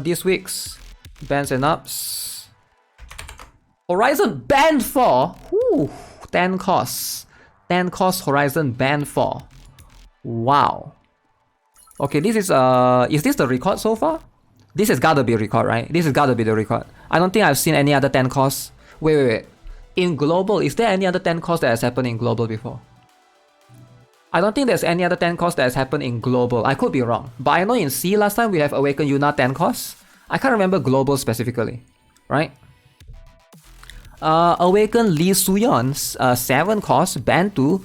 This week's bans and ups. Horizon banned 4. Whew, 10 costs. 10 costs Horizon banned 4. Wow. Okay, this is this the record so far? This has gotta be a record, right? This has gotta be the record. I don't think I've seen any other 10 costs. Wait. In global, is there any other 10 costs that has happened in global before? I don't think there's any other 10 costs that has happened in global. I could be wrong. But I know in C last time we have Awaken Yuna 10 costs. I can't remember global specifically. Right? Awaken Lee Suyon's 7 costs, ban 2.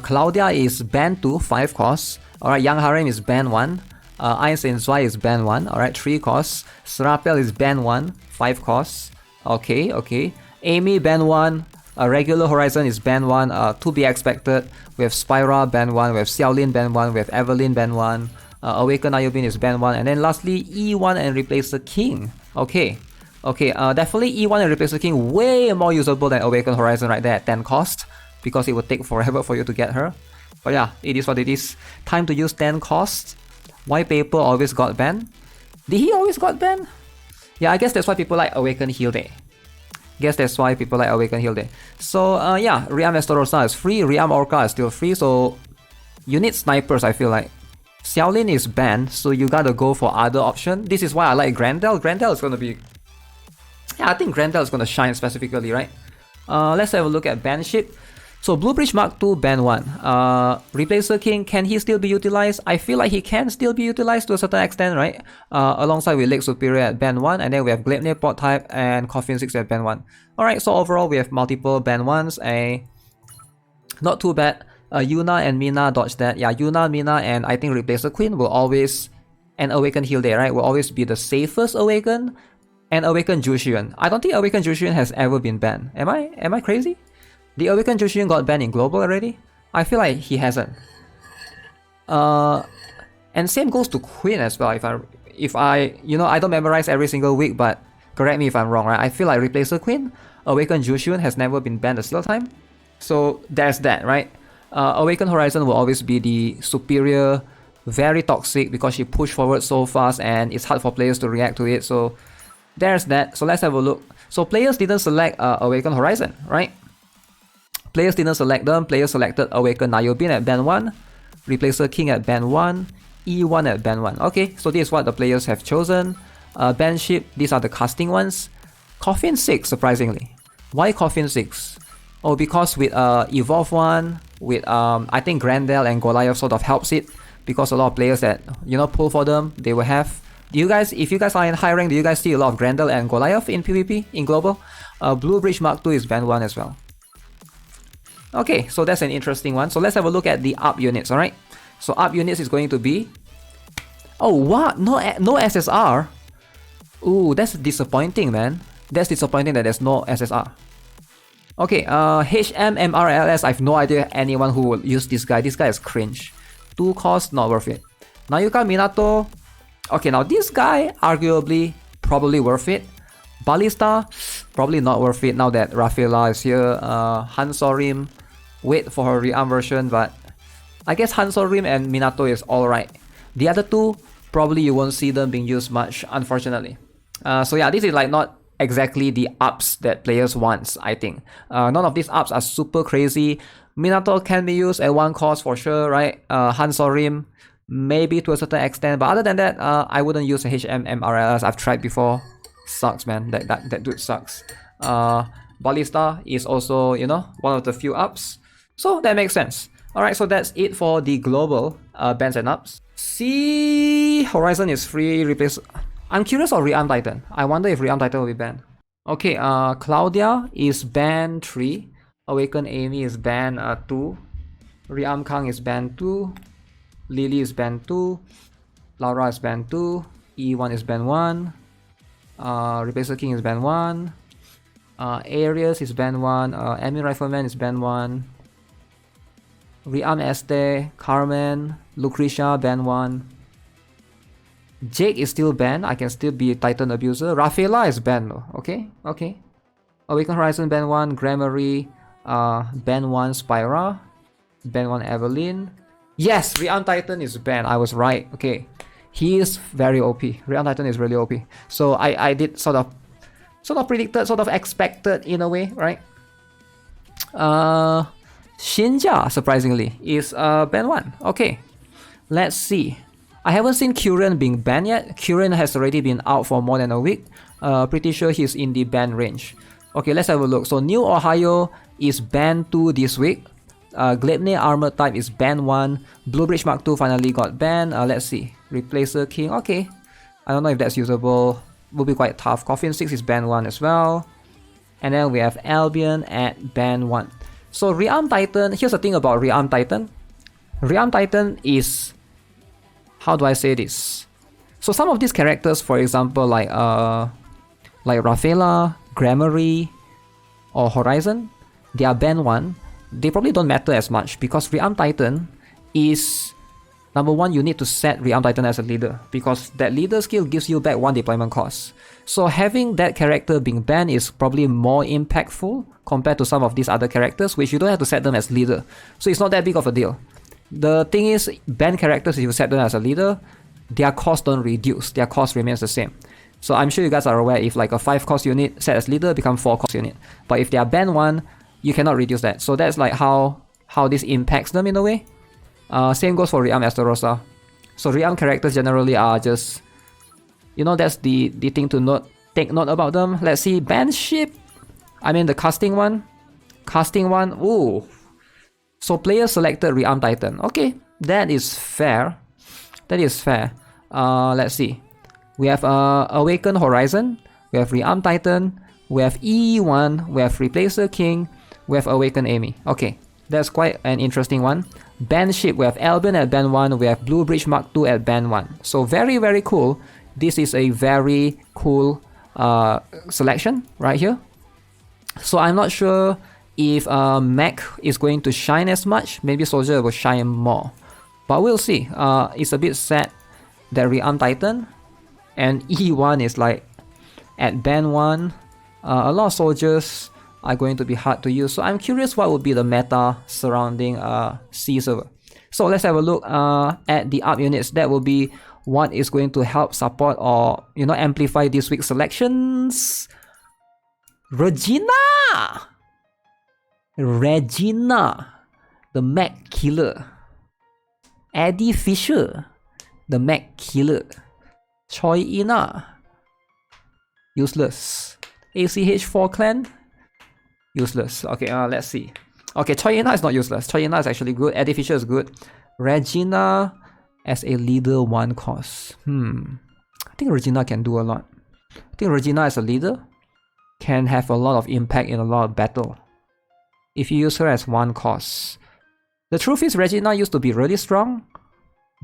Claudia is ban 2, 5 costs. Alright, Young Harem is ban 1. Einstein Zwei is ban 1. Alright, 3 costs. Srapel is ban 1, 5 costs. Okay. Amy ban 1. Regular Horizon is ban 1, to be expected. We have Spyra ban 1, we have Xiaolin ban 1, we have Evelyn ban 1. Awaken Ayubin is ban 1, and then lastly E1 and Replace the King. Okay, definitely E1 and Replace the King way more usable than Awaken Horizon right there at 10 cost, because it would take forever for you to get her. But yeah, it is what it is. Time to use 10 cost. White Paper always got banned. Did he always got banned? Yeah, I guess that's why people like Awaken Heal Day. Guess that's why people like Awaken Heal Day. So yeah, Rearm Estarossa is free, Rearm Orca is still free, so you need snipers, I feel like. Xiaolin is banned, so you gotta go for other option. This is why I like Grandel. Grandel is gonna be... Yeah, I think Grandel is gonna shine specifically, right? Let's have a look at Banship. So Blue Bridge Mark II ban 1. Replacer King, can he still be utilized? I feel like he can still be utilized to a certain extent, right? Alongside with Lake Superior at ban 1, and then we have Gleipnir Port Type and Coffin 6 at ban 1. Alright, so overall we have multiple ban 1s. Not too bad. Yuna and Mina dodge that. Yeah, Yuna, Mina, and I think Replacer Queen will always... And Awaken Heal Day, right? Will always be the safest Awaken. And Awaken Jushion. I don't think Awaken Jushion has ever been banned. Am I crazy? The Awaken Jushion got banned in global already? I feel like he hasn't. And same goes to Queen as well. If I you know, I don't memorize every single week, but correct me if I'm wrong, right? I feel like Replacer Queen, Awaken Jushion has never been banned a single time. So there's that, right? Awaken Horizon will always be the superior, very toxic because she pushed forward so fast and it's hard for players to react to it. So there's that. So let's have a look. So players didn't select Awaken Horizon, right? Players didn't select them. Players selected Awaken Nayobin at ban 1, Replacer King at ban 1, E1 at ban 1. Okay, so this is what the players have chosen. Banship, these are the casting ones. Coffin 6, surprisingly. Why Coffin 6? Oh, because with Evolve 1, with I think Grandel and Goliath sort of helps it, because a lot of players that, you know, pull for them, they will have... if you guys are in high rank, do you guys see a lot of Grandel and Goliath in PvP, in global? Blue Bridge Mark II is ban 1 as well. Okay, so that's an interesting one. So let's have a look at the up units, alright? So up units is going to be... Oh, what? No SSR? Ooh, that's disappointing, man. That's disappointing that there's no SSR. Okay, HMMRLS, I have no idea anyone who will use this guy. This guy is cringe. 2 costs, not worth it. Nayuka Minato. Okay, now this guy, arguably, probably worth it. Ballista, probably not worth it now that Rafaela is here. Hansorim, wait for her rearm version, but I guess Hansorim and Minato is alright. The other two, probably you won't see them being used much, unfortunately. So yeah, this is like not exactly the ups that players want, I think. None of these ups are super crazy. Minato can be used at 1 cost for sure, right? Hansorim, maybe to a certain extent, but other than that, I wouldn't use a HMMRLS. I've tried before. Sucks, man. That dude sucks. Ballista is also, you know, one of the few ups, so that makes sense. Alright, so that's it for the global bans and ups. See, Horizon is free. Replace... I'm curious of Rearm Titan. I wonder if Rearm Titan will be banned. Okay, Claudia is banned 3. Awaken Amy is banned 2. Rearm Kang is banned 2. Lily is banned 2. Laura is banned 2. E1 is banned 1. Replacer King is banned 1. Arius is banned 1. Emmy Rifleman is banned 1. Rearm Este, Carmen, Lucretia banned 1. Jake is still banned. I can still be a Titan Abuser. Rafaela is banned though. Okay. Awaken Horizon banned 1. Gramarye, banned 1. Spyra, banned 1. Evelyn. Yes, Rearm Titan is banned. I was right. Okay. He is very OP. Realm Titan is really OP. So I did sort of predicted, sort of expected in a way, right? Shinja, surprisingly, is ban 1. Okay, let's see. I haven't seen Kyurem being banned yet. Kyurem has already been out for more than a week. Pretty sure he's in the ban range. Okay, let's have a look. So New Ohio is ban 2 this week. Gleipnir Armor type is ban 1. Blue Bridge Mark 2 finally got banned. Let's see. Replacer King. Okay, I don't know if that's usable. Will be quite tough. Coffin 6 is ban 1 as well. And then we have Albion at ban 1. So Realm Titan, here's the thing about Realm Titan. Realm Titan is, how do I say this? So some of these characters, for example, like Rafaela, Gramarye, or Horizon, they are ban 1. They probably don't matter as much because Realm Titan is, number 1, you need to set Realm Titan as a leader because that leader skill gives you back 1 deployment cost. So having that character being banned is probably more impactful compared to some of these other characters, which you don't have to set them as leader. So it's not that big of a deal. The thing is, banned characters, if you set them as a leader, their cost don't reduce, their cost remains the same. So I'm sure you guys are aware, if like a 5 cost unit set as leader become 4 cost unit. But if they are banned 1, you cannot reduce that. So that's like how this impacts them in a way. Same goes for Realm Esterosa. So Realm characters generally are just, you know, that's the thing to take note about them. Let's see, banned ship. I mean the casting one. Ooh. So player selected Realm Titan. Okay, that is fair. Let's see. We have Awaken Horizon. We have Realm Titan. We have E1. We have Replacer King. We have Awaken Amy. Okay, that's quite an interesting one. Banned ship, we have Albion at ban 1. We have Blue Bridge Mark 2 at ban 1. So very, very cool. This is a very cool selection right here. So I'm not sure if Mech is going to shine as much. Maybe Soldier will shine more. But we'll see. It's a bit sad that Realm Titan and E1 is like at ban 1. A lot of soldiers are going to be hard to use. So I'm curious what would be the meta surrounding C server. So let's have a look at the up units. That will be what is going to help support or, you know, amplify this week's selections. Regina, the Mech Killer. Eddie Fisher, the Mech Killer. Choi Ina, useless. ACH4 Clan, useless. Okay, let's see. Okay, Choi Ina is not useless. Choi Ina is actually good. Eddie Fisher is good. Regina as a leader 1 cost. I think Regina can do a lot. I think Regina as a leader can have a lot of impact in a lot of battle if you use her as 1 cost. The truth is, Regina used to be really strong,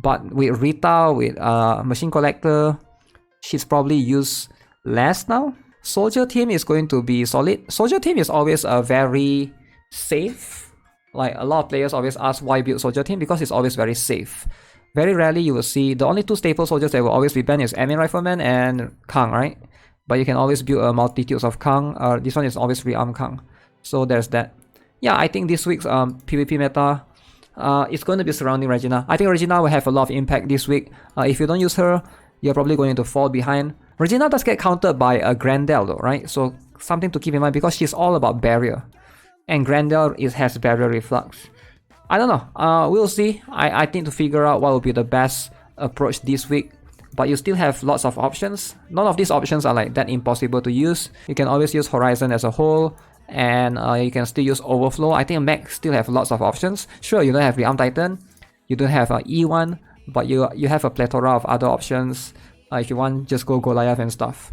but with Rita, with Machine Collector, she's probably used less now. Soldier team is going to be solid. Soldier team is always a very safe. Like a lot of players always ask why build Soldier team, because it's always very safe. Very rarely you will see, the only 2 staple soldiers that will always be banned is Amin Rifleman and Kang, right? But you can always build a multitudes of Kang. This one is always rearm Kang. So there's that. Yeah, I think this week's PvP meta is going to be surrounding Regina. I think Regina will have a lot of impact this week. If you don't use her, you're probably going to fall behind. Regina does get countered by a Grendel though, right? So something to keep in mind because she's all about barrier. And Grendel has barrier reflux. I don't know. We'll see. I need to figure out what will be the best approach this week. But you still have lots of options. None of these options are like that impossible to use. You can always use Horizon as a whole. And you can still use Overflow. I think Mech still have lots of options. Sure, you don't have Realm Titan. You don't have E1. But you have a plethora of other options. If you want, just go Goliath and stuff.